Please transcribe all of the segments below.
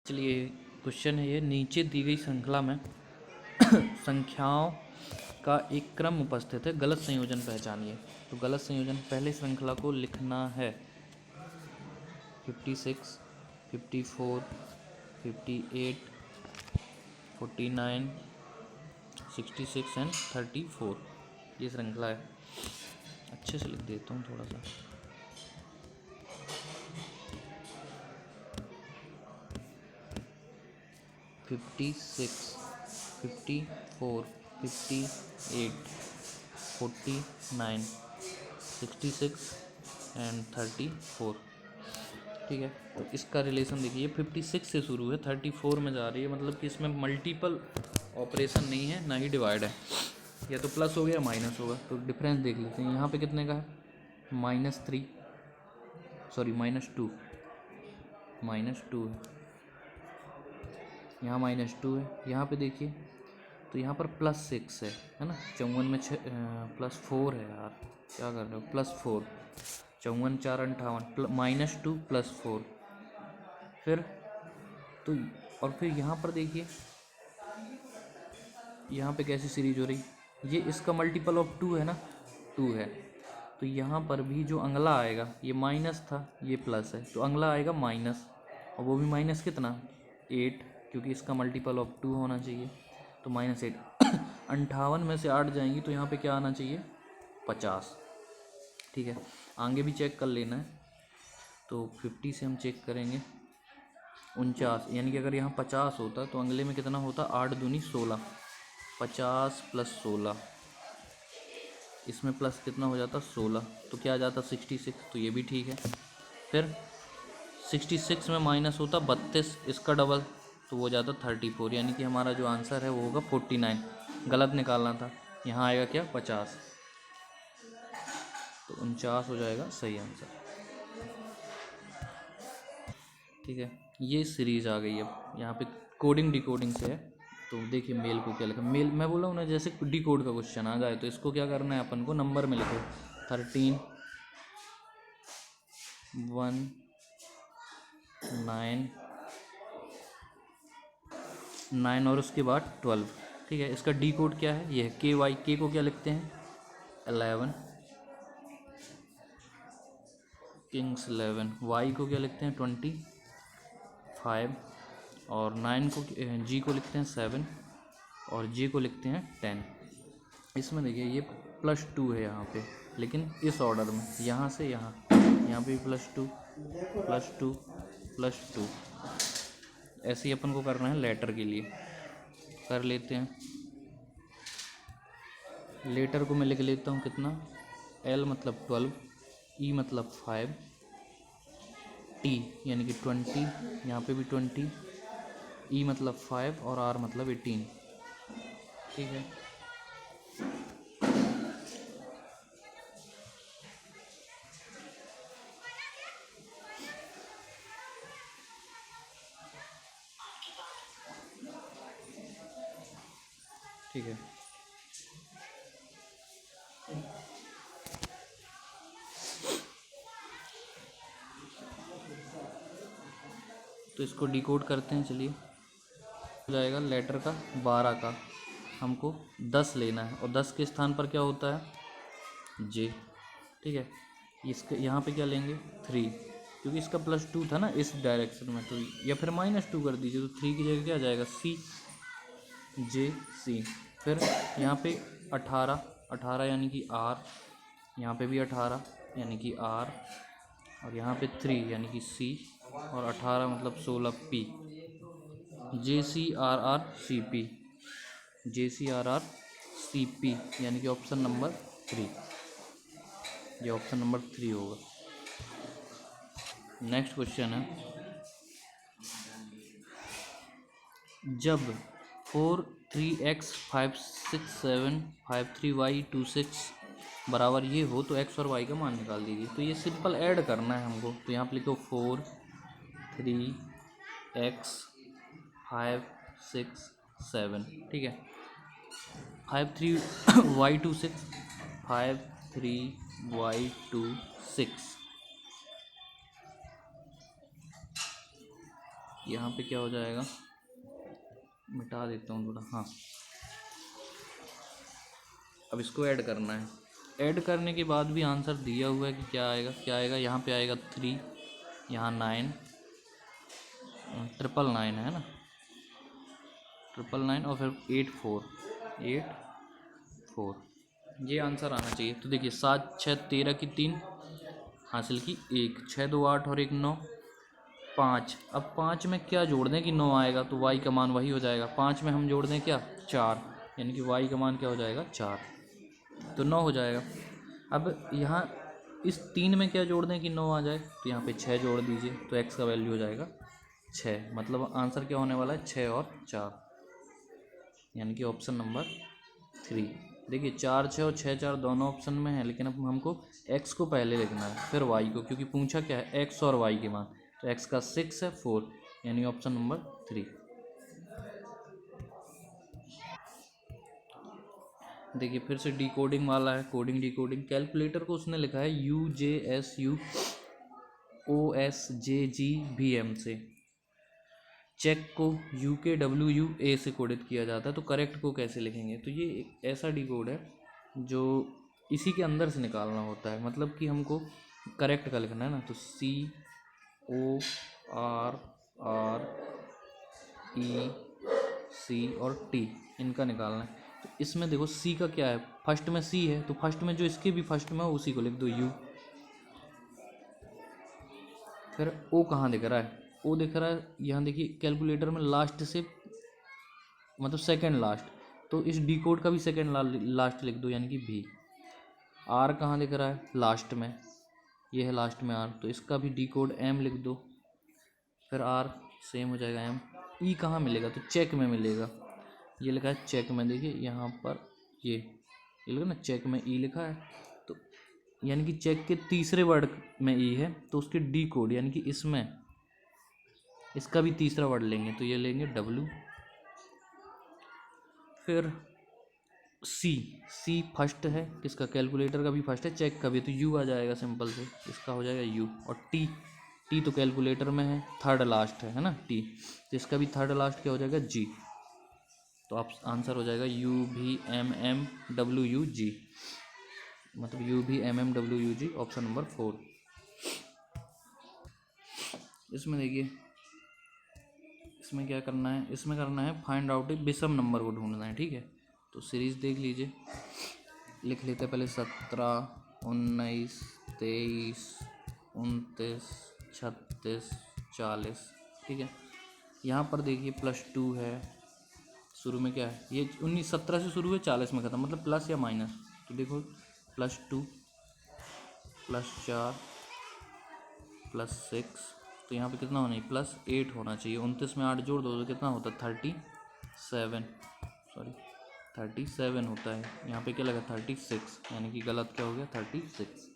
चलिए क्वेश्चन है ये, नीचे दी गई श्रृंखला में संख्याओं का एक क्रम उपस्थित है, गलत संयोजन पहचानिए। तो गलत संयोजन पहले श्रृंखला को लिखना है 56, 54, 58, 49, 66 एंड 34। ये श्रृंखला है। अच्छे से लिख देता हूँ थोड़ा सा। 56, 54, 58, 49, 66 एंड 34। ठीक है, तो इसका रिलेशन देखिए 56 से शुरू है, 34 में जा रही है, मतलब कि इसमें मल्टीपल ऑपरेशन नहीं है, ना ही डिवाइड है। या तो प्लस हो गया माइनस होगा। तो डिफरेंस देख लेते हैं। यहाँ पे कितने का है? -3, सॉरी -2, -2 है। यहाँ -2 है। यहाँ पे देखिए तो यहाँ पर +6 है ना। 54 में +4 है यार, क्या कर रहे हो? +4, 54 4 58, -2 +4 फिर तो। और फिर यहाँ पर देखिए यहाँ पे कैसी सीरीज हो रही, ये इसका मल्टीपल ऑफ 2 है ना, 2 है। तो यहाँ पर भी जो अगला आएगा, ये माइनस था, ये प्लस है, तो अगला आएगा माइनस, और वो भी माइनस कितना? 8, क्योंकि इसका मल्टीपल ऑफ 2 होना चाहिए। तो -8 58 में से 8 जाएंगी तो यहाँ पे क्या आना चाहिए? 50। ठीक है, आगे भी चेक कर लेना है। तो 50 से हम चेक करेंगे 49, यानी कि अगर यहाँ 50 होता तो अगले में कितना होता? 8 दूनी 16, 50 + 16, इसमें प्लस कितना हो जाता? 16, तो क्या आ जाता? 66। तो ये भी ठीक है। फिर 66 में माइनस होता 32, इसका डबल, तो वो जाता 34, यानी कि हमारा जो आंसर है वो होगा 49। गलत निकालना था। यहाँ आएगा क्या? 50, तो 49 हो जाएगा सही आंसर। ठीक है, ये सीरीज आ गई। अब यहाँ पे कोडिंग डिकोडिंग से है। तो देखिए मेल को क्या लिखा, मेल मैं बोला हूँ ना, जैसे डी कोड का क्वेश्चन आ जाए तो इसको क्या करना है अपन को? नंबर में लिखो 13, 1, 9, 9 और उसके बाद 12। ठीक है, इसका डी कोड क्या है? ये है KY। के को क्या लिखते हैं? 11, किंग्स 11। वाई को क्या लिखते हैं? 25, और 9 को जी को लिखते हैं 7, और जे को लिखते हैं 10। इसमें देखिए ये +2 है यहाँ पे, लेकिन इस ऑर्डर में, यहाँ से यहाँ, यहाँ पे +2, +2, +2। ऐसे ही अपन को करना है लेटर के लिए। कर लेते हैं। लेटर को मैं लिख लेता हूँ कितना? L मतलब 12, E मतलब 5, T यानी कि 20, यहाँ पे भी 20, E मतलब 5 और R मतलब 18। ठीक है, ठीक है। तो इसको डिकोड करते हैं। चलिए, हो जाएगा लेटर का 12 का, हमको 10 लेना है, और 10 के स्थान पर क्या होता है? जे। ठीक है, इसके यहाँ पे क्या लेंगे? 3, क्योंकि इसका +2 था ना इस डायरेक्शन में, तो या फिर -2 कर दीजिए, तो 3 की जगह क्या आ जाएगा? C, J, C। फिर यहाँ पे 18, 18 यानी कि R, यहाँ पे भी 18 यानी कि R, और यहाँ पे 3 यानी कि C, और 18 मतलब 16 P। JCRRCP, JCRRCP यानी कि ऑप्शन नंबर 3, ये ऑप्शन नंबर 3 होगा। नेक्स्ट क्वेश्चन है, जब 4 3x 5 6 7 5 3 y 2 6 बराबर ये हो तो x और y का मान निकाल दीजिए। तो ये सिंपल ऐड करना है हमको। तो यहाँ पे लिखो 4 3x 5 6 7। ठीक है, 5 3 y 2 6, 5 3 y 2 6। यहाँ पे क्या हो जाएगा, मिटा देता हूँ थोड़ा, हाँ। अब इसको ऐड करना है। ऐड करने के बाद भी आंसर दिया हुआ है कि क्या आएगा, क्या आएगा, यहाँ पे आएगा 3, यहाँ 9, 999 है ना, 999 और फिर 84 ये आंसर आना चाहिए। तो देखिए 7 6 13 की 3 हासिल की 1, 6 2 8 और 1 9, 5। अब 5 में क्या जोड़ दें कि 9 आएगा, तो y का मान वही हो जाएगा। 5 में हम जोड़ दें क्या, 4, यानी कि y का मान क्या हो जाएगा, 4, तो 9 हो जाएगा। अब यहाँ इस 3 में क्या जोड़ दें कि 9 आ जाए, तो यहाँ पे 6 जोड़ दीजिए, तो x का वैल्यू हो जाएगा 6। मतलब आंसर क्या होने वाला है, 6 और 4, यानी कि ऑप्शन नंबर 3। देखिए 4 6 और 6 4 दोनों ऑप्शन में है, लेकिन अब हमको x को पहले लिखना है फिर y को, क्योंकि पूछा क्या है, x और y के मान। तो x का 6 है 4, यानी ऑप्शन नंबर 3। देखिए फिर से डिकोडिंग वाला है, कोडिंग डिकोडिंग। कैलकुलेटर को उसने लिखा है UJSUOSJGVM से। चेक को UKWUA से कोडित किया जाता है। तो करेक्ट को कैसे लिखेंगे, तो ये एक ऐसा डिकोड है जो इसी के अंदर से निकालना होता है। मतलब कि हमको करेक्ट का लिखना है ना, तो CORREC और T इनका निकालना है। तो इसमें देखो C का क्या है, फर्स्ट में C है, तो फर्स्ट में जो इसके भी फर्स्ट में उसी को लिख दो U। फिर O कहाँ दिख रहा है, O दिख रहा है यहाँ, देखिए कैलकुलेटर में लास्ट से, मतलब सेकंड लास्ट, तो इस डी कोड का भी सेकंड लास्ट लिख दो, यानी कि V। R कहाँ दिख रहा है, लास्ट में, ये है लास्ट में R, तो इसका भी डी कोड M लिख दो, फिर R सेम हो जाएगा M। E कहाँ मिलेगा, तो चेक में मिलेगा, ये लिखा है चेक में। देखिए यहाँ पर ये लिखा ना, चेक में E लिखा है, तो यानी कि चेक के तीसरे वर्ड में E है, तो उसके डी कोड यानी कि इसमें इसका भी तीसरा वर्ड लेंगे, तो ये लेंगे W। फिर C फर्स्ट है किसका, कैलकुलेटर का भी फर्स्ट है, चेक का भी, तो U आ जाएगा सिंपल से, इसका हो जाएगा U। और T तो कैलकुलेटर में है, थर्ड लास्ट है ना T, तो इसका भी थर्ड लास्ट क्या हो जाएगा, G। तो आप आंसर हो जाएगा UVMMWUG, मतलब UVMMWUG, ऑप्शन नंबर 4। इसमें देखिए, इसमें क्या करना है, इसमें करना है फाइंड आउट विषम नंबर को ढूंढना है, ठीक है। तो सीरीज देख लीजिए, लिख लेते हैं पहले 17 19 23 29 36 40, ठीक है। यहाँ पर देखिए +2 है, शुरू में क्या है, ये 19 17 से शुरू है, 40 में ख़त्म, मतलब प्लस या माइनस। तो देखो +2 +4 +6, तो यहाँ पे कितना होना चाहिए, +8 होना चाहिए। 29 में 8 जोड़ दो तो कितना होता है, 37 होता है। यहाँ पे क्या लगा, 36, यानी कि गलत क्या हो गया, 36।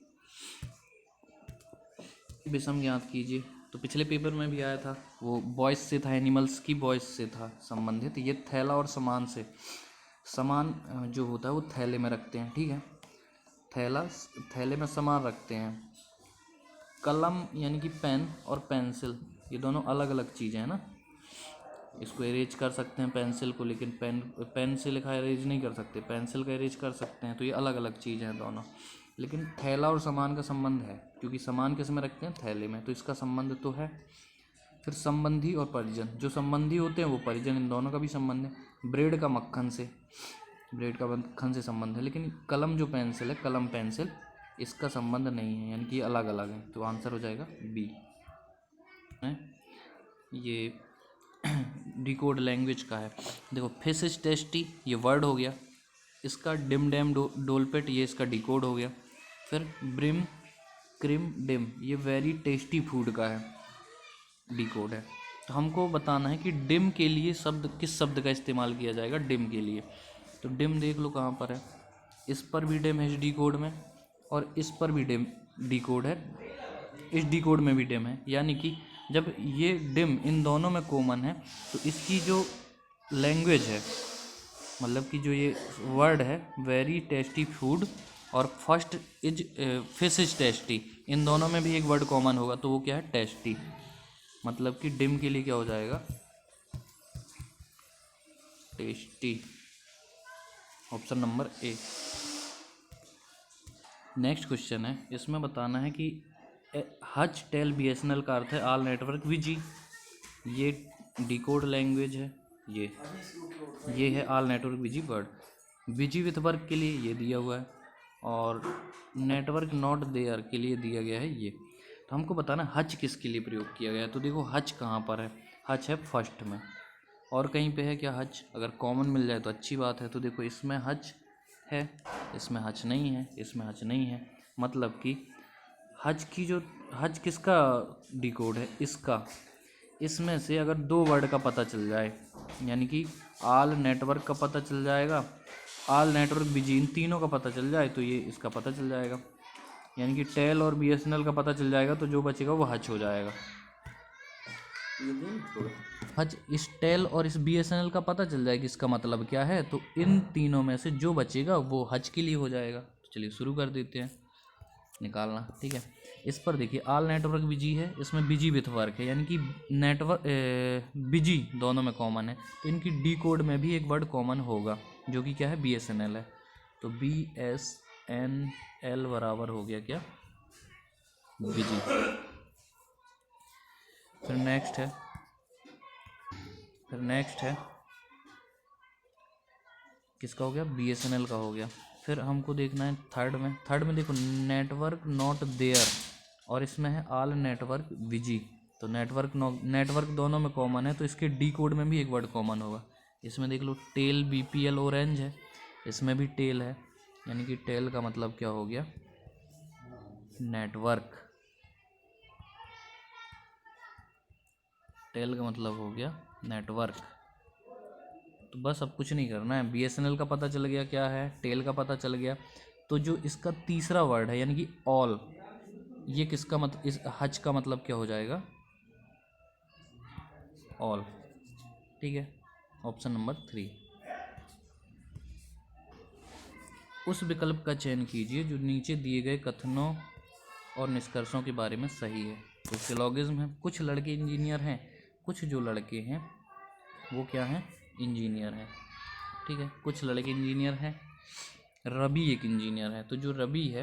विषम ज्ञात कीजिए, तो पिछले पेपर में भी आया था, वो बॉयज़ से था, एनिमल्स की बॉयज़ से था संबंधित। ये थैला और सामान से, सामान जो होता है वो थैले में रखते हैं, ठीक है, थैले में सामान रखते हैं। कलम यानी कि पेन और पेंसिल, ये दोनों अलग अलग चीज़ें हैं ना। इसको इरेज कर सकते हैं पेंसिल को, लेकिन पेन से लिखा इरेज नहीं कर सकते, पेंसिल का इरेज कर सकते हैं। तो ये अलग अलग चीज़ें हैं दोनों, लेकिन थैला और सामान का संबंध है, क्योंकि सामान किस में रखते हैं, थैले में, तो इसका संबंध तो है। फिर संबंधी और परिजन, जो संबंधी होते हैं वो परिजन, इन दोनों का भी संबंध है। ब्रेड का मक्खन से संबंध है, लेकिन कलम जो पेंसिल है, कलम पेंसिल, इसका संबंध नहीं है, यानी कि अलग अलग है। तो आंसर हो जाएगा B है। ये डिकोड लैंग्वेज का है। देखो फिश इज टेस्टी, ये वर्ड हो गया, इसका डिम डैम डोलपेट, ये इसका डिकोड हो गया। फिर ब्रिम क्रिम डिम, ये वेरी टेस्टी फूड का है, डिकोड है। तो हमको बताना है कि डिम के लिए किस शब्द का इस्तेमाल किया जाएगा डिम के लिए। तो डिम देख लो कहाँ पर है, इस पर भी डिम है इस डिकोड में, और इस पर भी डिम डिकोड है, इस डिकोड में भी डिम है। यानी कि जब ये डिम इन दोनों में कॉमन है, तो इसकी जो लैंग्वेज है, मतलब कि जो ये वर्ड है वेरी टेस्टी फूड और first is fish is tasty, इन दोनों में भी एक वर्ड कॉमन होगा, तो वो क्या है, टेस्टी। मतलब कि डिम के लिए क्या हो जाएगा, tasty. Option number A. Next question है, इसमें बताना है कि हच टेल BSNL का अर्थ है ऑल नेटवर्क विजी। ये डिकोड लैंग्वेज है, ये है all network busy word. Busy with work के लिए ये दिया हुआ है, और नेटवर्क नॉट देयर के लिए दिया गया है ये। तो हमको बताना हच किसके लिए प्रयोग किया गया है। तो देखो हच कहाँ पर है, हच है फर्स्ट में, और कहीं पे है क्या हच? अगर कॉमन मिल जाए तो अच्छी बात है। तो देखो इसमें हच है, इसमें हच नहीं है, इसमें हच नहीं है, मतलब कि हच की जो हच किसका डिकोड है, इसका। इसमें से अगर दो वर्ड का पता चल जाए, यानी कि ऑल नेटवर्क का पता चल जाएगा, ऑल नेटवर्क बिजी, इन तीनों का पता चल जाए तो ये इसका पता चल जाएगा, यानी कि टेल और BSNL का पता चल जाएगा, तो जो बचेगा वो हच हो जाएगा। हच इस टेल और इस BSNL का पता चल जाएगा इसका मतलब क्या है, तो इन तीनों में से जो बचेगा वो हच के लिए हो जाएगा। तो चलिए शुरू कर देते हैं निकालना, ठीक है। इस पर देखिए ऑल नेटवर्क बिजी है, इसमें बिजी विथ वर्क है, यानी कि नेटवर्क बिजी दोनों में कॉमन है, तो इनकी डी कोड में भी एक वर्ड कॉमन होगा, जो कि क्या है, BSNL है। तो BSNL बराबर हो गया क्या, बिजी। फिर नेक्स्ट है किसका हो गया, BSNL का हो गया। फिर हमको देखना है थर्ड में देखो नेटवर्क नॉट देयर, और इसमें है ऑल नेटवर्क बिजी। तो नेटवर्क दोनों में कॉमन है, तो इसके डी कोड में भी एक वर्ड कॉमन होगा। इसमें देख लो टेल BPL ऑरेंज है, इसमें भी टेल है, यानी कि टेल का मतलब क्या हो गया, नेटवर्क। टेल का मतलब हो गया नेटवर्क। तो बस अब कुछ नहीं करना है, BSNL का पता चल गया क्या है, टेल का पता चल गया। तो जो इसका तीसरा वर्ड है यानी कि ऑल, ये किसका मतलब, इस हच का मतलब क्या हो जाएगा, ऑल, ठीक है। Option number 3। उस विकल्प का चयन कीजिए जो नीचे दिए गए कथनों और निष्कर्षों के बारे में सही है। तो सिलोगिज्म है, कुछ लड़के इंजीनियर हैं, कुछ जो लड़के हैं वो क्या हैं, इंजीनियर हैं, ठीक है। कुछ लड़के इंजीनियर हैं, रवि एक इंजीनियर है, तो जो रवि है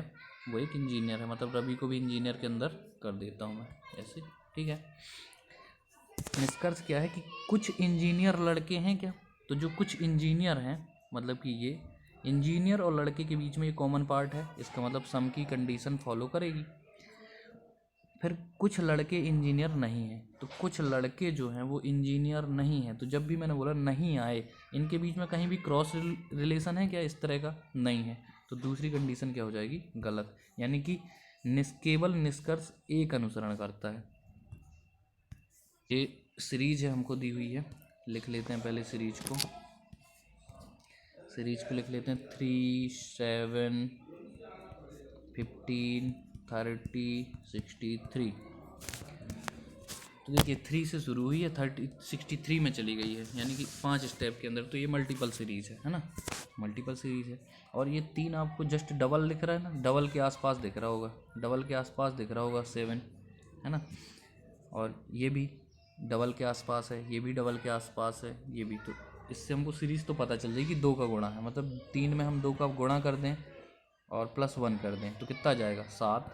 वो एक इंजीनियर है, मतलब रवि को भी इंजीनियर के अंदर कर देता हूँ मैं ऐसे, ठीक है। निष्कर्ष क्या है कि कुछ इंजीनियर लड़के हैं क्या, तो जो कुछ इंजीनियर हैं मतलब कि ये इंजीनियर और लड़के के बीच में ये कॉमन पार्ट है, इसका मतलब सम की कंडीशन फॉलो करेगी। फिर कुछ लड़के इंजीनियर नहीं हैं, तो कुछ लड़के जो हैं वो इंजीनियर नहीं हैं, तो जब भी मैंने बोला नहीं आए, इनके बीच में कहीं भी क्रॉस रिलेशन है क्या इस तरह का, नहीं है, तो दूसरी कंडीशन क्या हो जाएगी, गलत, यानी कि केवल निष्कर्ष एक अनुसरण करता है। ये सीरीज है हमको दी हुई है, लिख लेते हैं पहले सीरीज को लिख लेते हैं 3, 7, 15, 30, 63। तो देखिए 3 से शुरू हुई है, 63 में चली गई है, यानी कि 5 स्टेप के अंदर। तो ये मल्टीपल सीरीज़ है ना, मल्टीपल सीरीज़ है। और ये 3 आपको जस्ट डबल दिख रहा है ना, डबल के आसपास दिख रहा होगा, 7 है ना, और ये भी डबल के आसपास है, ये भी डबल के आसपास है, ये भी। तो इससे हमको सीरीज़ तो पता चल जाएगी 2 का गुणा है, मतलब 3 में हम 2 का गुणा कर दें और +1 कर दें तो कितना जाएगा, 7,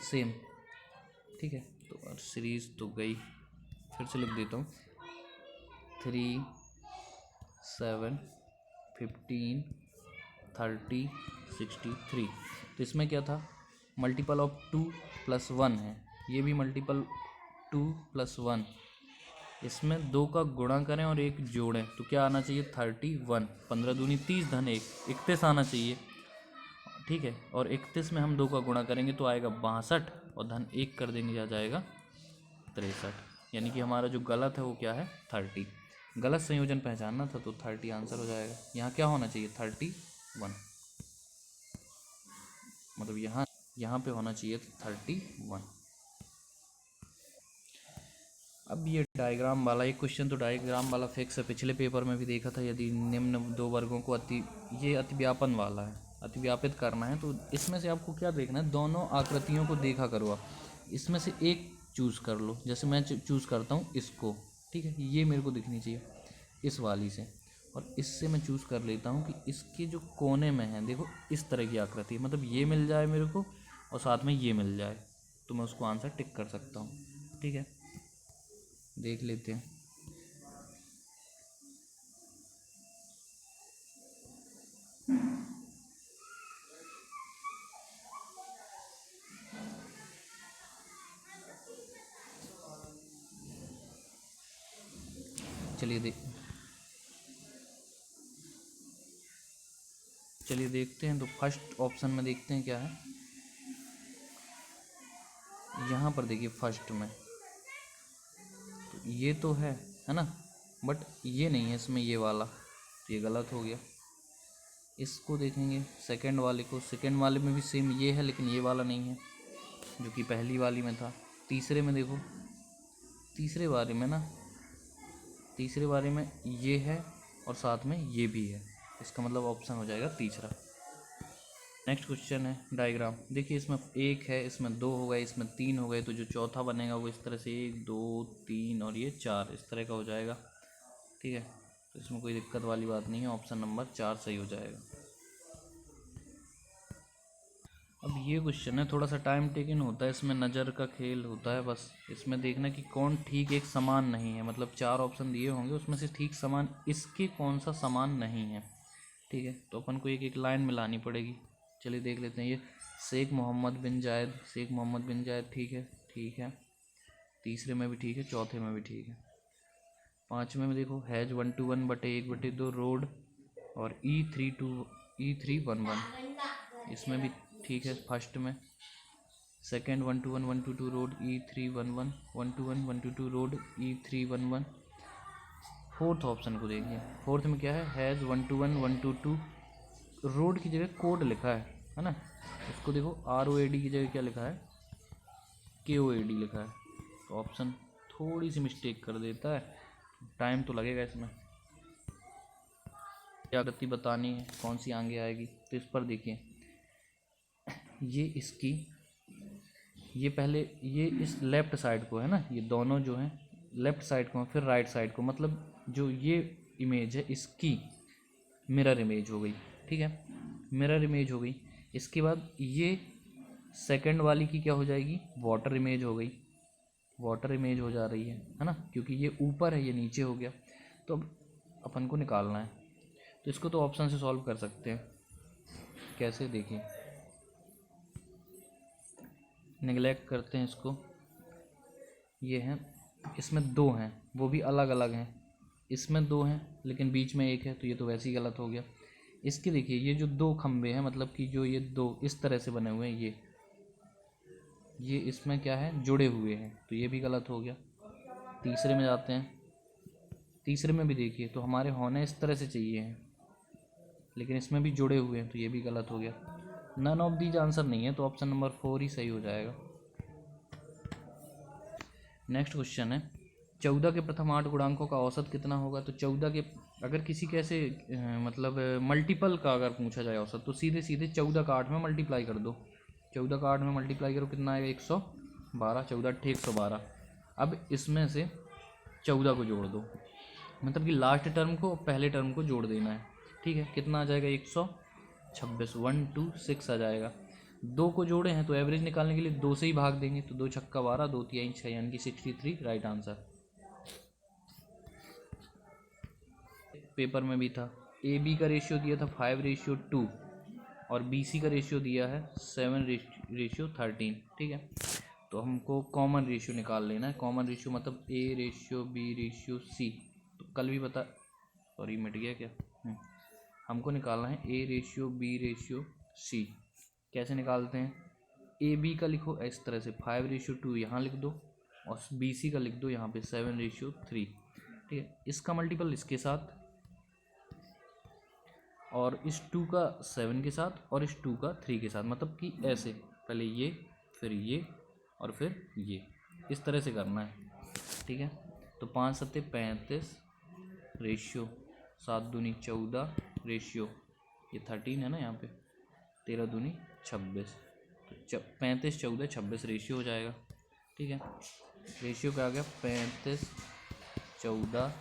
सेम, ठीक है। तो सीरीज़ तो गई, फिर से लिख देता हूँ 3, 7, 15, 30, 63। तो इसमें क्या था, मल्टीपल ऑफ 2 + 1 है, ये भी मल्टीपल 2 + 1, इसमें 2 का गुणा करें और 1 जोड़ें तो क्या आना चाहिए, 31, 15 दूनी 30 धन 1, 31 आना चाहिए, ठीक है। और 31 में हम 2 का गुणा करेंगे तो आएगा 62, और धन 1 कर देंगे, आ जाएगा 63, यानी कि हमारा जो गलत है वो क्या है, 30। गलत संयोजन पहचानना था तो 30 आंसर हो जाएगा। यहाँ क्या होना चाहिए, 31, मतलब यहाँ पे होना चाहिए 31। अब ये डायग्राम वाला एक क्वेश्चन, तो डायग्राम वाला फिक्स है, पिछले पेपर में भी देखा था। यदि निम्न 2 वर्गों को ये अतिव्यापन वाला है, अतिव्यापित करना है तो इसमें से आपको क्या देखना है, दोनों आकृतियों को देखा करो आप, इसमें से एक चूज़ कर लो। जैसे मैं चूज़ करता हूँ इसको, ठीक है, ये मेरे को दिखनी चाहिए इस वाली से, और इससे मैं चूज़ कर लेता हूँ कि इसके जो कोने में है देखो इस तरह की आकृति है, मतलब ये मिल जाए मेरे को और साथ में ये मिल जाए तो मैं उसको आंसर टिक कर सकता हूँ। ठीक है, देख लेते हैं। चलिए देखते हैं। तो फर्स्ट ऑप्शन में देखते हैं क्या है। यहाँ पर देखिए फर्स्ट में तो ये तो है ना, बट ये नहीं है इसमें ये वाला, तो ये गलत हो गया। इसको देखेंगे सेकंड वाले को, सेकंड वाले में भी सेम ये है लेकिन ये वाला नहीं है जो कि पहली वाली में था। तीसरे में देखो, तीसरे बारे में ये है और साथ में ये भी है, इसका मतलब ऑप्शन हो जाएगा तीसरा। नेक्स्ट क्वेश्चन है डायग्राम। देखिए इसमें एक है, इसमें दो हो गए, इसमें तीन हो गए, तो जो चौथा बनेगा वो इस तरह से 1 2 3 और ये 4 इस तरह का हो जाएगा। ठीक है, तो इसमें कोई दिक्कत वाली बात नहीं है, ऑप्शन नंबर 4 सही हो जाएगा। अब ये क्वेश्चन है थोड़ा सा टाइम टेकिंग होता है, इसमें नज़र का खेल होता है, बस इसमें देखना कि कौन ठीक एक समान नहीं है, मतलब 4 ऑप्शन दिए होंगे उसमें से ठीक समान इसके कौन सा समान नहीं है। ठीक है, तो अपन को एक एक लाइन मिलानी पड़ेगी। चलिए देख लेते हैं। ये शेख मोहम्मद बिन जायद, ठीक है, ठीक है। तीसरे में भी ठीक है, चौथे में भी ठीक है। पाँचवें में देखो हैज 1:1/1/2 रोड और E311, इसमें भी ठीक है। फर्स्ट में second 1:1/1/2 road E311, 1:1/1/2 road E311। Fourth option को देखिए, फोर्थ में क्या है, हैज़ 1:1/1/2 रोड की जगह कोड लिखा है ना, उसको देखो ROAD की जगह क्या लिखा है, KOAD लिखा है, तो ऑप्शन थोड़ी सी मिस्टेक कर देता है, टाइम तो लगेगा इसमें। क्या गति बतानी है कौन सी आगे आएगी, तो इस पर देखिए ये इसकी, ये पहले ये इस लेफ़्ट साइड को है ना, ये दोनों जो हैं लेफ़्ट साइड को फिर राइट साइड को, मतलब जो ये इमेज है इसकी मिरर इमेज हो गई। ठीक है, मिरर इमेज हो गई। इसके बाद ये सेकंड वाली की क्या हो जाएगी, वाटर इमेज हो गई, वाटर इमेज हो जा रही है ना, क्योंकि ये ऊपर है ये नीचे हो गया। तो अब अपन को निकालना है, तो इसको तो ऑप्शन से सॉल्व कर सकते हैं। कैसे, देखिए नेगलेक्ट करते हैं इसको। ये हैं, इसमें दो हैं वो भी अलग अलग हैं, इसमें दो हैं लेकिन बीच में एक है, तो ये तो वैसे ही गलत हो गया। इसके देखिए ये जो दो खंबे हैं, मतलब कि जो ये दो इस तरह से बने हुए हैं, ये इसमें क्या है, जुड़े हुए हैं, तो ये भी गलत हो गया। तीसरे में जाते हैं, तीसरे में भी देखिए तो हमारे होने इस तरह से चाहिए हैं लेकिन इसमें भी जुड़े हुए हैं, तो ये भी गलत हो गया। नन ऑफ दीज आंसर नहीं है, तो ऑप्शन नंबर 4 ही सही हो जाएगा। नेक्स्ट क्वेश्चन है 14 के प्रथम 8 गुणांकों का औसत कितना होगा। तो 14 के अगर किसी के ऐसे मतलब मल्टीपल का अगर पूछा जाए औसत, तो सीधे सीधे 14 का 8 में मल्टीप्लाई कर दो, 14 का 8 में मल्टीप्लाई करो कितना आएगा, 112, 14 112। अब इसमें से 14 को जोड़ दो, मतलब कि लास्ट टर्म को पहले टर्म को जोड़ देना है। ठीक है, कितना आ जाएगा, 126, 126 आ जाएगा। दो को जोड़े हैं तो एवरेज निकालने के लिए दो से ही भाग देंगे, तो 2 छक्का 12, 2 तिहाई 6 यानी कि 63 राइट आंसर। पेपर में भी था, AB का रेशियो दिया था 5:2 और BC का रेशियो दिया है 7:13। ठीक है, तो हमको कॉमन रेशियो निकाल लेना है। कॉमन रेशियो मतलब A:B:C, तो कल भी बता, सॉरी मिट गया क्या, हमको निकालना है A:B:C। कैसे निकालते हैं, AB का लिखो इस तरह से 5:2 यहाँ लिख दो और BC का लिख दो यहाँ पे 7:3। ठीक है, इसका मल्टीपल इसके साथ और इस 2 का 7 के साथ और इस 2 का 3 के साथ, मतलब कि ऐसे पहले ये फिर ये और फिर ये, इस तरह से करना है। ठीक है, तो 5 7 35 रेशियो 7 दूनी 14 रेशियो, ये 13 है ना यहाँ पे, 13 दूनी 26, तो 35 14 26 रेशियो हो जाएगा। ठीक है, रेशियो क्या आ गया 35 14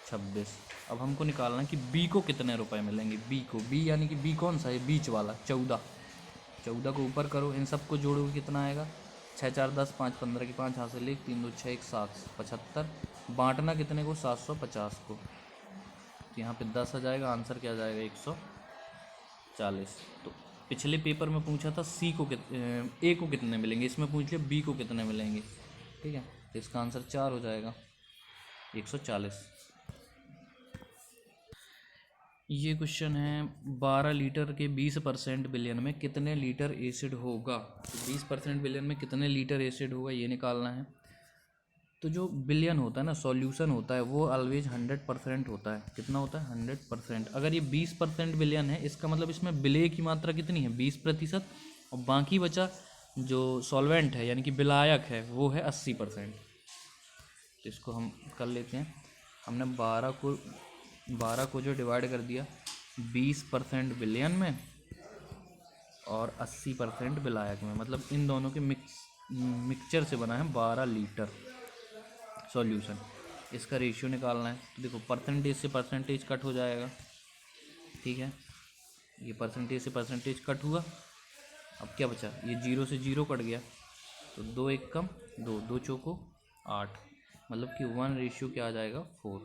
26। अब हमको निकालना है कि बी को कितने रुपए मिलेंगे। बी को, बी यानी कि बी कौन सा है, बीच वाला 14। 14 को ऊपर करो, इन सबको जोड़ोगे कितना आएगा 6 4 10 5 15 की 5 हासिल 1 3 2 6 1 7 75। बांटना कितने को 750 को, तो यहाँ पे 10 आ जाएगा। आंसर क्या आ जाएगा 140। तो पिछले पेपर में पूछा था सी को ए को कितने मिलेंगे, इसमें पूछ लिया बी को कितने मिलेंगे। ठीक है, तो इसका आंसर 4 हो जाएगा 140। ये क्वेश्चन है 12 लीटर के 20% बिलियन में कितने लीटर एसिड होगा। तो 20% बिलियन में कितने लीटर एसिड होगा ये निकालना है। तो जो बिलियन होता है ना, सॉल्यूशन होता है, वो ऑलवेज 100% होता है। कितना होता है 100%। अगर ये 20% बिलियन है, इसका मतलब इसमें विलेय की मात्रा कितनी है 20%, और बाकी बचा जो सॉल्वेंट है यानी कि विलायक है वो है 80%। तो इसको हम कर लेते हैं। हमने 12 को जो डिवाइड कर दिया 20% बिलियन में और 80% विलायक में, मतलब इन दोनों के मिक्सचर से बना है 12 लीटर सॉल्यूशन। इसका रेशियो निकालना है। तो देखो परसेंटेज से परसेंटेज कट हो जाएगा। ठीक है, ये परसेंटेज से परसेंटेज कट हुआ। अब क्या बचा, ये 0 से 0 कट गया, तो 2 1 कम 2, 2 चौको 8, मतलब कि 1 क्या आ जाएगा 4।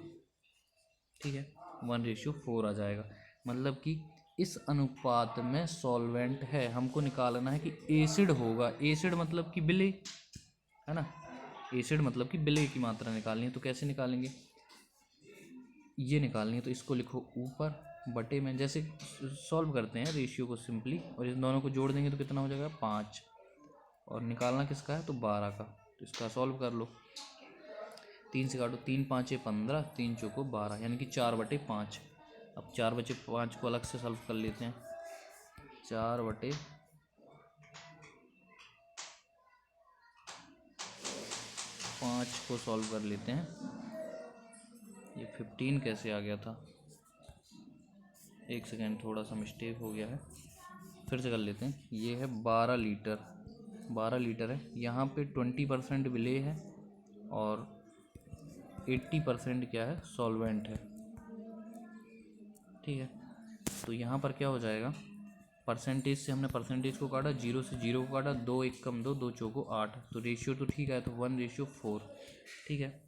ठीक है, 1:4 आ जाएगा। मतलब कि इस अनुपात में सॉल्वेंट है। हमको निकालना है कि एसिड होगा। एसिड मतलब कि विलेय है ना, एसिड मतलब कि विलेय की मात्रा निकालनी है। तो कैसे निकालेंगे, ये निकालनी है तो इसको लिखो ऊपर बटे में, जैसे सॉल्व करते हैं रेशियो को सिंपली, और इस दोनों को जोड़ देंगे तो कितना हो जाएगा 5, और निकालना किसका है तो 12 का। तो इसका सॉल्व कर लो, 3 से काटो, 3 5 15, 3 चौको 12, यानी कि 4/5। अब 4/5 को अलग से सॉल्व कर लेते हैं। 4/5 को सॉल्व कर लेते हैं। ये 15 कैसे आ गया था, एक सेकेंड, थोड़ा सा मिस्टेक हो गया है, फिर से कर लेते हैं। ये है 12 लीटर, 12 लीटर है। यहाँ पे 20% विलेय है और 80% क्या है सॉल्वेंट है। ठीक है, तो यहाँ पर क्या हो जाएगा, परसेंटेज से हमने परसेंटेज को काटा, 0 से 0 को काटा, 2 1 कम 2, 2 चौको 8, तो रेशियो तो ठीक है, तो 1:4। ठीक है,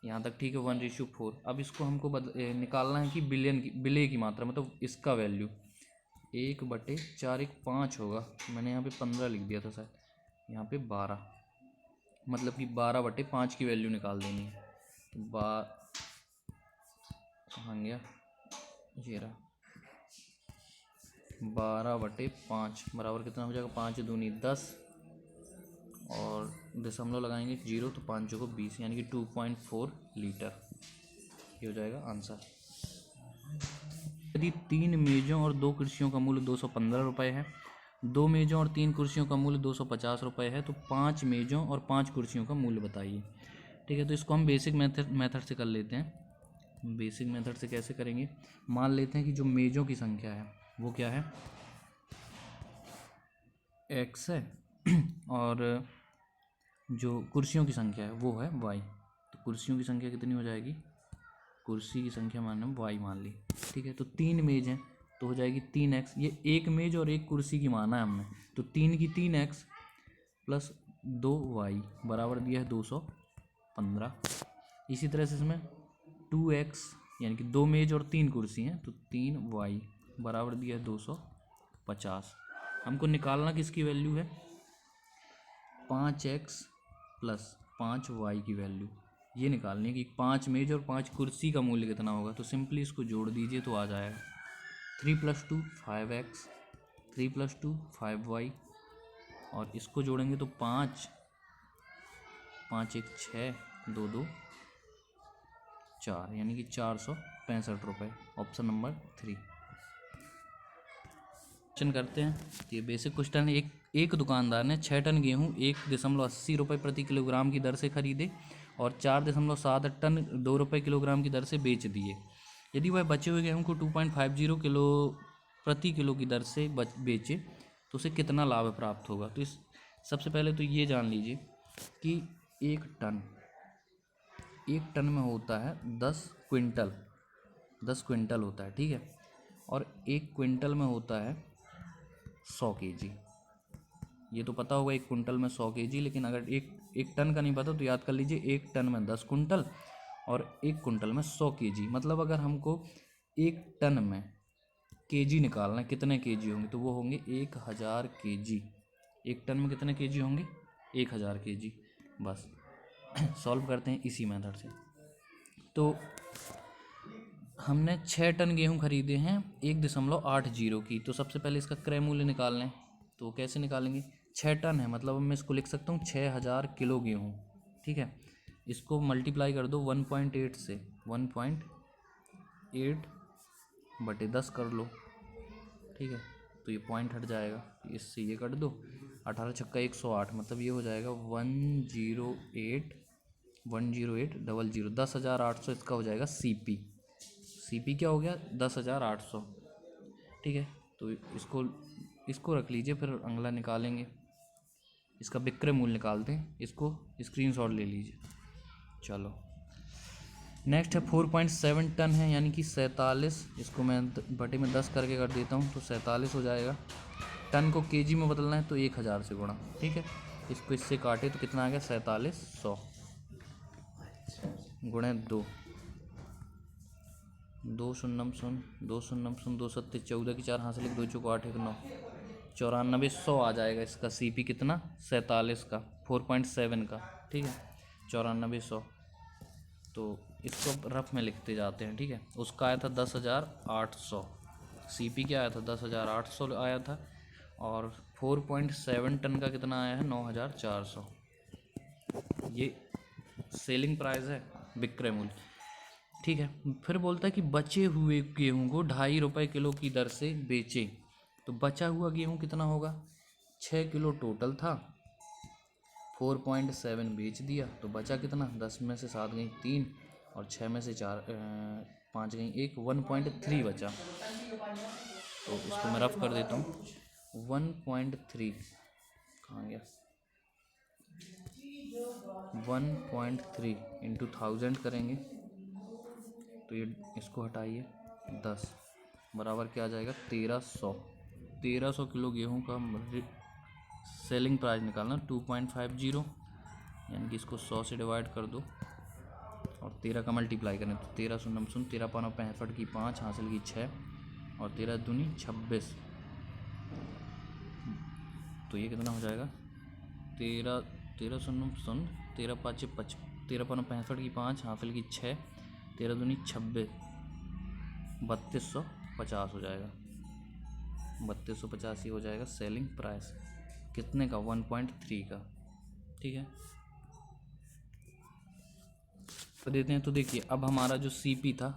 यहाँ तक ठीक है 1:4। अब इसको हमको निकालना है कि विलेय की मात्रा, मतलब इसका वैल्यू 1/4 1 5 होगा। मैंने यहाँ पे 15 लिख दिया था शायद, यहाँ पे 12, मतलब कि 12/5 की वैल्यू निकाल देनी है। तो कहाँ गया, ये रहा, 12/5 बराबर कितना हो जाएगा, 5 दूनी 10, और दशमलव लगाएंगे 0, तो 5 को 20, यानी कि 2.4 लीटर। ये हो जाएगा आंसर। यदि 3 मेज़ों और 2 कुर्सियों का मूल्य 215 रुपये है, 2 मेज़ों और 3 कुर्सियों का मूल्य 250 रुपये है, तो 5 मेज़ों और 5 कुर्सियों का मूल्य बताइए। ठीक है, तो इसको हम बेसिक मेथड से कर लेते हैं। बेसिक मेथड से कैसे करेंगे, मान लेते हैं कि जो मेज़ों की संख्या है वो क्या है x है और जो कुर्सियों की संख्या है वो है y। तो कुर्सियों की संख्या कितनी हो जाएगी, कुर्सी की संख्या मान हम y मान ली। ठीक है, तो 3 मेज हैं तो हो जाएगी 3x। ये एक मेज और एक कुर्सी की माना है हमने, तो 3 की 3x प्लस 2y बराबर दिया है 215। इसी तरह से इसमें 2x यानी कि 2 मेज और 3 कुर्सी हैं, तो 3y बराबर दिया है 250। हमको निकालना किसकी वैल्यू है, 5x प्लस 5y की वैल्यू ये निकालनी है कि 5 मेज और 5 कुर्सी का मूल्य कितना होगा। तो सिंपली इसको जोड़ दीजिए तो आ जाएगा 3 + 2 5x, 3 + 2 5y, और इसको जोड़ेंगे तो 5 5 1 6 2 2 4, यानी कि 465 रुपये। ऑप्शन नंबर 3 क्वेश्चन करते हैं। ये बेसिक क्वेश्चन है। एक दुकानदार ने 6 टन गेहूँ 1.80 रुपये प्रति किलोग्राम की दर से खरीदे और 4.7 टन 2 रुपये किलोग्राम की दर से बेच दिए। यदि वह बचे हुए गेहूँ को 2.50 किलो प्रति किलो की दर से बेचे तो उसे कितना लाभ प्राप्त होगा। तो इस सबसे पहले तो ये जान लीजिए कि एक टन में होता है 10 क्विंटल, 10 क्विंटल होता है, ठीक है। और एक क्विंटल में होता है 100 केजी। ये तो पता होगा एक क्विंटल में 100 केजी, लेकिन अगर एक टन का नहीं पता तो याद कर लीजिए एक टन में 10 क्विंटल और एक क्विंटल में 100 केजी। मतलब अगर हमको एक टन में केजी निकालना है, कितने केजी होंगे, तो वो होंगे 1000 केजी। एक टन में कितने केजी होंगे, 1000 केजी। बस सॉल्व करते हैं इसी मेथड से। तो हमने 6 टन गेहूं खरीदे हैं 1.80 की। तो सबसे पहले इसका क्रय मूल्य निकालना है। तो कैसे निकालेंगे, 6 टन है मतलब मैं इसको लिख सकता हूँ 6000 किलो गेहूँ, ठीक है। इसको मल्टीप्लाई कर दो 1.8 से, 1.8/10 कर लो, ठीक है। तो ये पॉइंट हट जाएगा, इससे ये कट दो, 18 छक्का 108, मतलब ये हो जाएगा 10800। 10,800 इसका हो जाएगा CP। CP क्या हो गया, 10,800, ठीक है। तो इसको रख लीजिए, फिर अगला निकालेंगे, इसका विक्रय मूल्य निकालते हैं। इसको स्क्रीनशॉट ले लीजिए। चलो नेक्स्ट है 4.7 टन है, यानी कि 47। इसको मैं बटे में 10 करके कर देता हूँ तो 47 हो जाएगा। टन को केजी में बदलना है तो 1000 से गुणा, ठीक है। इसको इससे काटे तो कितना आ गया, 4700 गुणे 2, 2 शून्यम शून्य 2 शून्यम शून्य 2 सत्ते 14 की 4 हासिल 2 चौको 8 1 9, 9400 आ जाएगा इसका CP कितना, 47 का, 4.7 का, ठीक है, 9400। तो इसको रफ में लिखते जाते हैं, ठीक है। उसका आया था 10,800, CP क्या आया था 10,800 आया था, और 4.7 टन का कितना आया है 9,400। ये सेलिंग प्राइस है, विक्रय मूल्य, ठीक है। फिर बोलता है कि बचे हुए गेहूं को 2.5 रुपये किलो की दर से बेचे। तो बचा हुआ गेहूं कितना होगा, 6 किलो टोटल था, 4.7 बेच दिया तो बचा कितना, 10 में से 7 गई 3 और 6 में से 5 गई 1, 1.3 बचा। तो इसको मैं रफ कर देता हूँ, 1.3 कहाँ गया, 1.3 इंटू 1000 करेंगे तो ये इसको हटाइए 10 बराबर क्या आ जाएगा, 1300 किलो गेहूं का सेलिंग प्राइस निकालना 2.50, यानी कि इसको 100 से डिवाइड कर दो और 13 का मल्टीप्लाई करें तो 13 शून्य शून्य 13 पाना 65 की 5 हासिल की 6 और 13 दूनी 26। तो ये कितना हो जाएगा, 13 शून्य शून्य 13 पाँच 13 पाना 65 की 5 हासिल की 6, 13 दूनी 26, 3250 हो जाएगा। 3250 ही हो जाएगा सेलिंग प्राइस, कितने का, 1.3 का, ठीक है। तो देते हैं, तो देखिए अब हमारा जो CP था,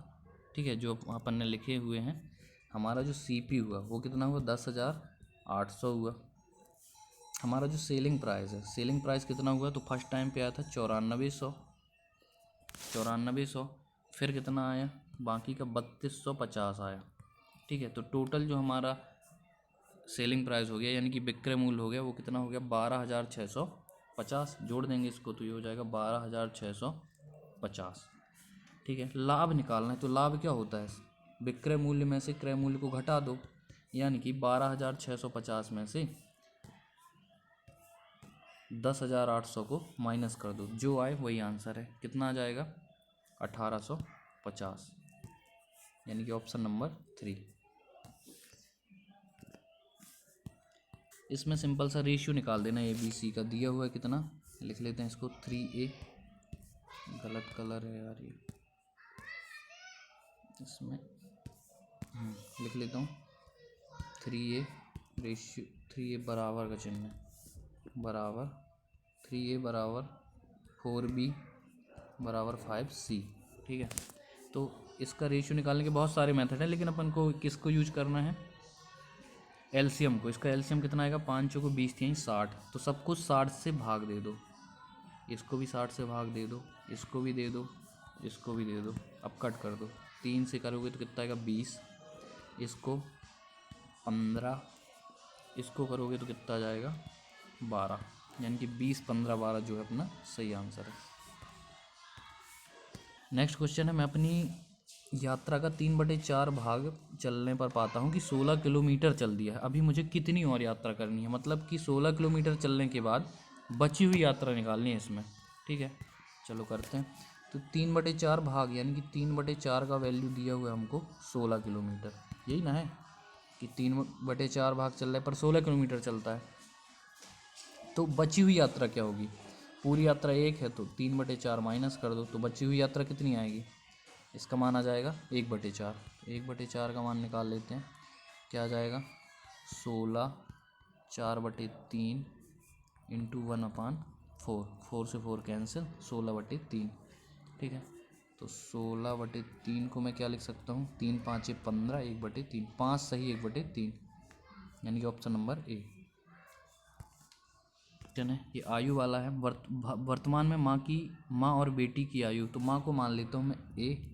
ठीक है, जो अपन ने लिखे हुए हैं, हमारा जो CP हुआ वो कितना हुआ, 10,800 हुआ। हमारा जो सेलिंग प्राइस है, सेलिंग प्राइस कितना हुआ, तो फर्स्ट टाइम पे आया था 9400, फिर कितना आया, बाकी का 3250 आया, ठीक है। तो टोटल जो हमारा सेलिंग प्राइस हो गया, यानी कि विक्रय मूल्य हो गया, वो कितना हो गया, 12,650। जोड़ देंगे इसको तो ये हो जाएगा 12,650, ठीक है। लाभ निकालना है, तो लाभ क्या होता है, विक्रय मूल्य में से क्रय मूल्य को घटा दो, यानी कि 12,650 में से 10,800 को माइनस कर दो, जो आए वही आंसर है। कितना आ जाएगा, 1850, यानी कि ऑप्शन नंबर 3। इसमें सिंपल सा रेशियो निकाल देना, ABC का दिया हुआ है कितना, लिख लेते हैं इसको 3A, गलत कलर है यार ये, इसमें लिख लेता हूँ 3A रेशियो, 3A बराबर का चिन्ह है, बराबर 3A बराबर 4B बराबर 5C, ठीक है। तो इसका रेशियो निकालने के बहुत सारे मेथड हैं, लेकिन अपन को किसको यूज करना है, LCM को। इसका LCM कितना आएगा, 5 चौको 20 3 60, तो सब कुछ 60 से भाग दे दो, इसको भी 60 से भाग दे दो, इसको भी दे दो, इसको भी दे दो। अब कट कर दो, 3 से करोगे तो कितना आएगा, 20, इसको 15, इसको करोगे तो कितना आ जाएगा 12, यानी कि 20, 15, 12 जो है अपना सही आंसर है। नेक्स्ट क्वेश्चन है, मैं अपनी यात्रा का 3/4 भाग चलने पर पाता हूँ कि 16 किलोमीटर चल दिया है, अभी मुझे कितनी और यात्रा करनी है। मतलब कि 16 किलोमीटर चलने के बाद बची हुई यात्रा निकालनी है इसमें। ठीक है, चलो करते हैं। तो 3/4 भाग यानी कि 3/4 का वैल्यू दिया हुआ है हमको 16 किलोमीटर, यही ना है कि 3/4 भाग चल रहा है पर 16 किलोमीटर चलता है। तो बची हुई यात्रा क्या होगी? पूरी यात्रा 1 है तो 3/4 माइनस कर दो, तो बची हुई यात्रा कितनी आएगी? इसका मान आ जाएगा 1/4। 1/4 का मान निकाल लेते हैं, क्या आ जाएगा 16, 4/3 इंटू 1/4, 4 से 4 कैंसिल, 16/3। ठीक है, तो 16/3 को मैं क्या लिख सकता हूँ, 3 5 15, 1/3, 5 सही 1/3, यानी कि ऑप्शन नंबर ए। क्वेश्चन है, ये आयु वाला है। वर्तमान में माँ और बेटी की आयु, तो माँ को मान लेता हूँ मैं ए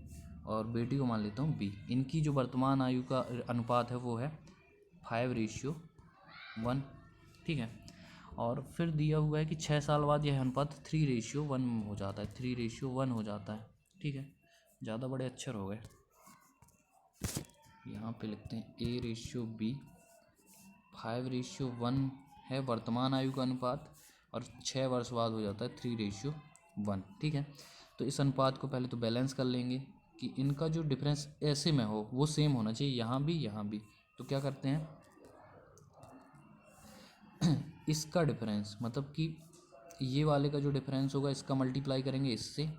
और बेटी को मान लेता हूँ बी। इनकी जो वर्तमान आयु का अनुपात है वो है 5:1। ठीक है, और फिर दिया हुआ है कि 6 साल बाद यह अनुपात 3:1 हो जाता है, 3:1 हो जाता है। ठीक है, ज़्यादा बड़े अक्षर हो गए, यहाँ पे लिखते हैं A/B। 5:1 है वर्तमान आयु का अनुपात, और 6 वर्ष बाद हो जाता है 3:1। ठीक है, तो इस अनुपात को पहले तो बैलेंस कर लेंगे कि इनका जो डिफरेंस ऐसे में हो वो सेम होना चाहिए, यहाँ भी यहाँ भी। तो क्या करते हैं इसका डिफरेंस, मतलब कि ये वाले का जो डिफरेंस होगा इसका मल्टीप्लाई करेंगे इससे,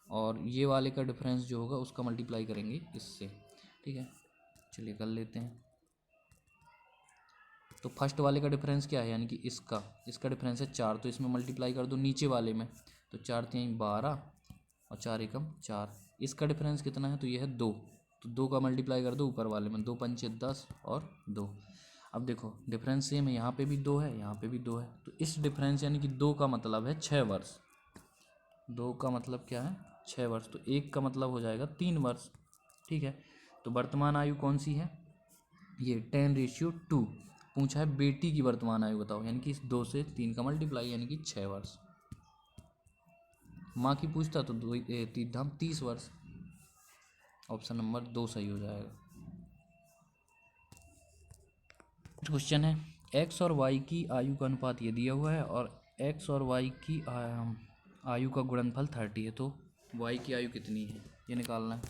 और ये वाले का डिफरेंस जो होगा उसका मल्टीप्लाई करेंगे इससे। ठीक है, चलिए कर लेते हैं। तो फर्स्ट वाले का डिफरेंस क्या है, यानी कि इसका डिफरेंस है 4, तो इसमें मल्टीप्लाई कर दो नीचे वाले में, तो 4 3 12 और 4 एकम 4। इसका डिफरेंस कितना है, तो यह है 2, तो 2 का मल्टीप्लाई कर दो ऊपर वाले में, 2 पंचे 10 और 2। अब देखो डिफरेंस सेम है, यहाँ पे भी 2 है, यहाँ पे भी 2 है, तो इस डिफरेंस यानी कि 2 का मतलब है 6 वर्ष। 2 का मतलब क्या है 6 वर्ष, तो 1 का मतलब हो जाएगा 3 वर्ष। ठीक है, तो वर्तमान आयु कौन सी है, ये 10:2। पूछा है बेटी की वर्तमान आयु बताओ, यानी कि 2 से 3 का मल्टीप्लाई, यानी कि 6 वर्ष। माँ की पूछता तो 3 धाम 30 वर्ष। ऑप्शन नंबर 2 सही हो जाएगा। क्वेश्चन है, एक्स और वाई की आयु का अनुपात ये दिया हुआ है, और एक्स और वाई की आयु का गुणनफल 30 है, तो वाई की आयु कितनी है ये निकालना है।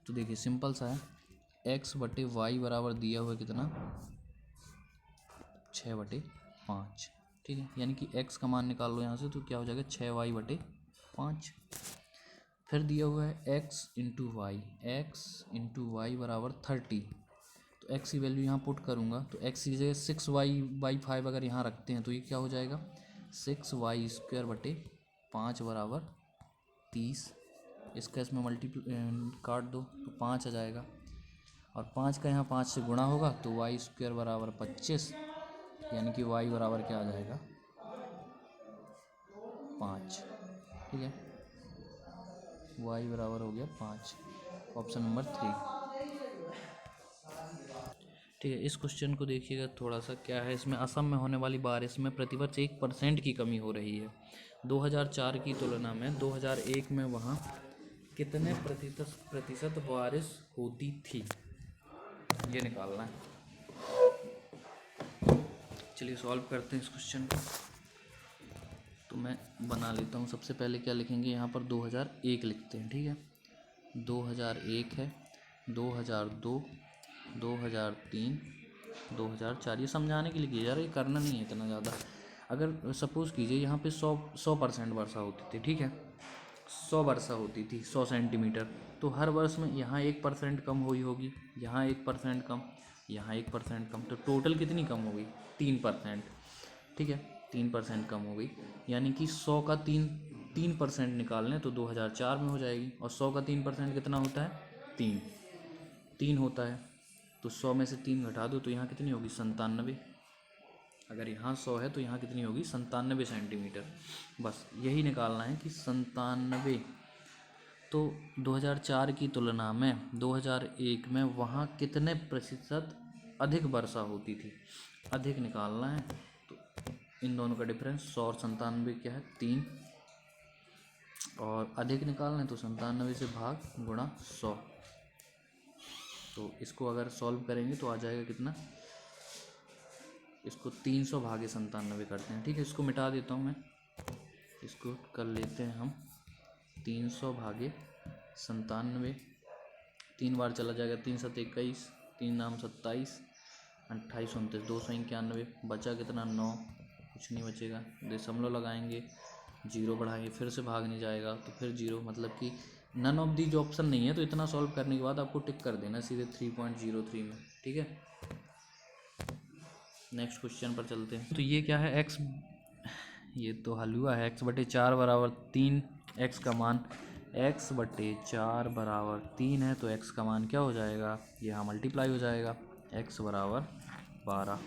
तो देखिए सिंपल सा है, x/y बराबर दिया हुआ है कितना 6/5। ठीक है, यानी कि x का मान निकाल लो यहाँ से, तो क्या हो जाएगा 6y/5। फिर दिया हुआ है x इंटू वाई बराबर 30, तो x की वैल्यू यहाँ पुट करूँगा, तो x की जगह 6y/5 अगर यहाँ रखते हैं तो ये क्या हो जाएगा 6y²/5 बराबर 30। इसका इसमें काट दो तो 5 आ जाएगा, और 5 का यहाँ 5 से गुणा होगा तो y² बराबर 25, यानी कि y बराबर क्या आ जाएगा 5। ठीक है, y बराबर हो गया 5, ऑप्शन नंबर 3। ठीक है, इस क्वेश्चन को देखिएगा थोड़ा सा, क्या है इसमें, असम में होने वाली बारिश में प्रतिवर्ष 1% की कमी हो रही है। 2004 की तुलना में 2001 में वहाँ कितने प्रतिशत बारिश होती थी, ये निकालना है। चलिए सॉल्व करते हैं इस क्वेश्चन को। तो मैं बना लेता हूँ, सबसे पहले क्या लिखेंगे, यहाँ पर 2001 लिखते हैं। ठीक है, 2001 है, 2002, 2003, 2004, ये समझाने के लिए किया जा रहा है, ये करना नहीं है इतना ज़्यादा। अगर सपोज़ कीजिए यहाँ पे 100% वर्षा होती थी, ठीक है, 100 वर्षा होती थी 100 सेंटीमीटर, तो हर वर्ष में यहाँ 1% कम हुई होगी, यहाँ 1% कम, यहाँ 1% कम, तो टोटल कितनी कम हो गई 3%। ठीक है, 3% कम हो गई, यानी कि 100 का 3% निकाल लें तो 2004 में हो जाएगी, और 100 का 3% कितना होता है 3 होता है, तो 100 में से 3 घटा दो तो यहाँ कितनी होगी 97। अगर यहाँ 100 है तो यहाँ कितनी होगी 97 सेंटीमीटर। बस यही निकालना है कि 97। तो 2004 की तुलना में 2001 में वहाँ कितने प्रतिशत अधिक वर्षा होती थी। अधिक निकालना है तो इन दोनों का डिफरेंस 100 और 97 क्या है 3, और अधिक निकालना है तो 97 से भाग गुणा 100। तो इसको अगर सॉल्व करेंगे तो आ जाएगा कितना, इसको 300 भागे 97 करते हैं। ठीक है, इसको मिटा देता हूँ मैं, इसको कर लेते हैं हम 300 भागे 97, 3 बार चला जाएगा, 3 7 21, 3 नाम 27, 28 29, 291, बचा कितना 9, कुछ नहीं बचेगा। दशमलव लगाएंगे, जीरो बढ़ाएंगे, फिर से भाग नहीं जाएगा तो फिर जीरो, मतलब कि नन ऑफ दीज ऑप्शन नहीं है। तो इतना सॉल्व करने के बाद आपको टिक कर देना सीधे 3.03 में। ठीक है, नेक्स्ट क्वेश्चन पर चलते हैं। तो ये क्या है, x, ये तो हल हुआ है। x/4 बराबर 3, x का मान x/4 बराबर 3 है तो x का मान क्या हो जाएगा, यहाँ मल्टीप्लाई हो जाएगा, x बराबर 12।